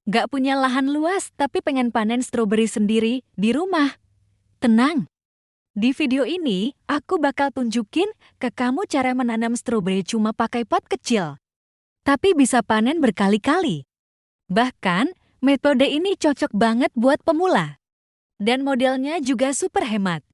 Gak punya lahan luas tapi pengen panen stroberi sendiri di rumah? Tenang, di video ini aku bakal tunjukin ke kamu cara menanam stroberi cuma pakai pot kecil. Tapi bisa panen berkali-kali. Bahkan, metode ini cocok banget buat pemula. Dan modelnya juga super hemat.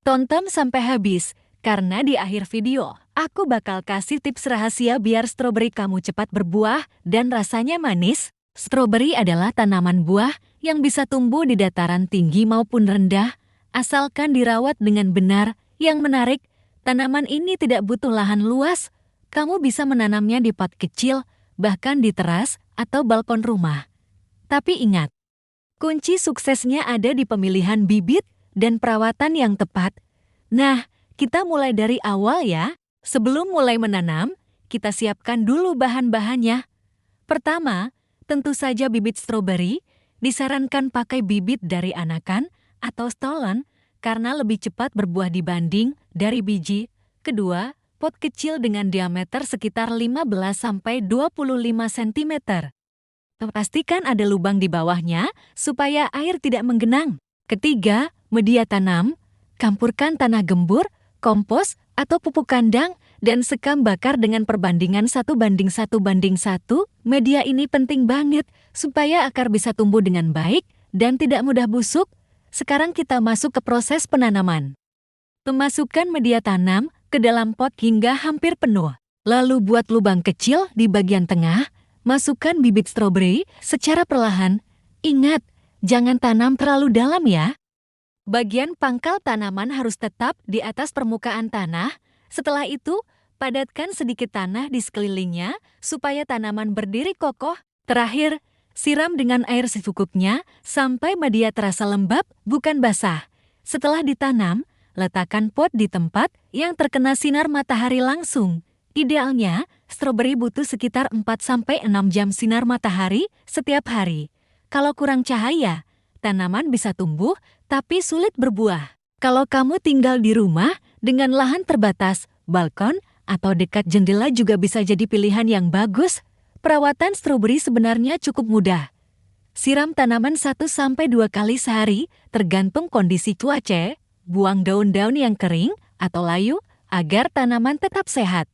Tonton sampai habis, karena di akhir video, aku bakal kasih tips rahasia biar stroberi kamu cepat berbuah dan rasanya manis. Stroberi adalah tanaman buah yang bisa tumbuh di dataran tinggi maupun rendah, asalkan dirawat dengan benar. Yang menarik, tanaman ini tidak butuh lahan luas. Kamu bisa menanamnya di pot kecil, bahkan di teras atau balkon rumah. Tapi ingat, kunci suksesnya ada di pemilihan bibit dan perawatan yang tepat. Nah, kita mulai dari awal ya. Sebelum mulai menanam, kita siapkan dulu bahan-bahannya. Pertama, tentu saja bibit stroberi. Disarankan pakai bibit dari anakan atau stolon karena lebih cepat berbuah dibanding dari biji. Kedua, pot kecil dengan diameter sekitar 15–25 cm. Pastikan ada lubang di bawahnya supaya air tidak menggenang. Ketiga, media tanam. Campurkan tanah gembur, kompos, atau pupuk kandang dan sekam bakar dengan perbandingan 1:1:1. Media ini penting banget supaya akar bisa tumbuh dengan baik dan tidak mudah busuk. Sekarang kita masuk ke proses penanaman. Memasukkan media tanam ke dalam pot hingga hampir penuh. Lalu buat lubang kecil di bagian tengah. Masukkan bibit stroberi secara perlahan. Ingat, jangan tanam terlalu dalam ya. Bagian pangkal tanaman harus tetap di atas permukaan tanah. Setelah itu, padatkan sedikit tanah di sekelilingnya supaya tanaman berdiri kokoh. Terakhir, siram dengan air secukupnya sampai media terasa lembab, bukan basah. Setelah ditanam, letakkan pot di tempat yang terkena sinar matahari langsung. Idealnya, stroberi butuh sekitar 4–6 jam sinar matahari setiap hari. Kalau kurang cahaya, tanaman bisa tumbuh tapi sulit berbuah. Kalau kamu tinggal di rumah dengan lahan terbatas, balkon, atau dekat jendela juga bisa jadi pilihan yang bagus. Perawatan stroberi sebenarnya cukup mudah. Siram tanaman 1–2 kali sehari, tergantung kondisi cuaca. Buang daun-daun yang kering atau layu agar tanaman tetap sehat.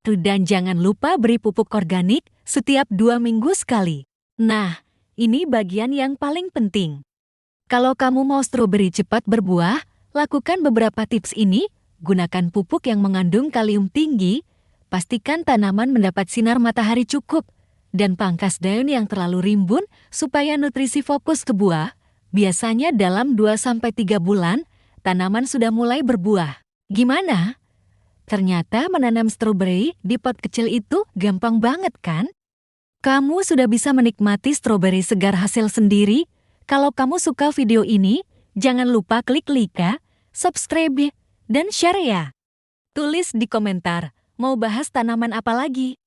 Dan jangan lupa beri pupuk organik setiap 2 minggu sekali. Nah, ini bagian yang paling penting. Kalau kamu mau stroberi cepat berbuah, lakukan beberapa tips ini. Gunakan pupuk yang mengandung kalium tinggi, pastikan tanaman mendapat sinar matahari cukup, dan pangkas daun yang terlalu rimbun supaya nutrisi fokus ke buah. Biasanya dalam 2–3 bulan, tanaman sudah mulai berbuah. Gimana? Ternyata menanam stroberi di pot kecil itu gampang banget kan? Kamu sudah bisa menikmati stroberi segar hasil sendiri. Kalau kamu suka video ini, jangan lupa klik like, subscribe, dan share ya. Tulis di komentar, mau bahas tanaman apa lagi?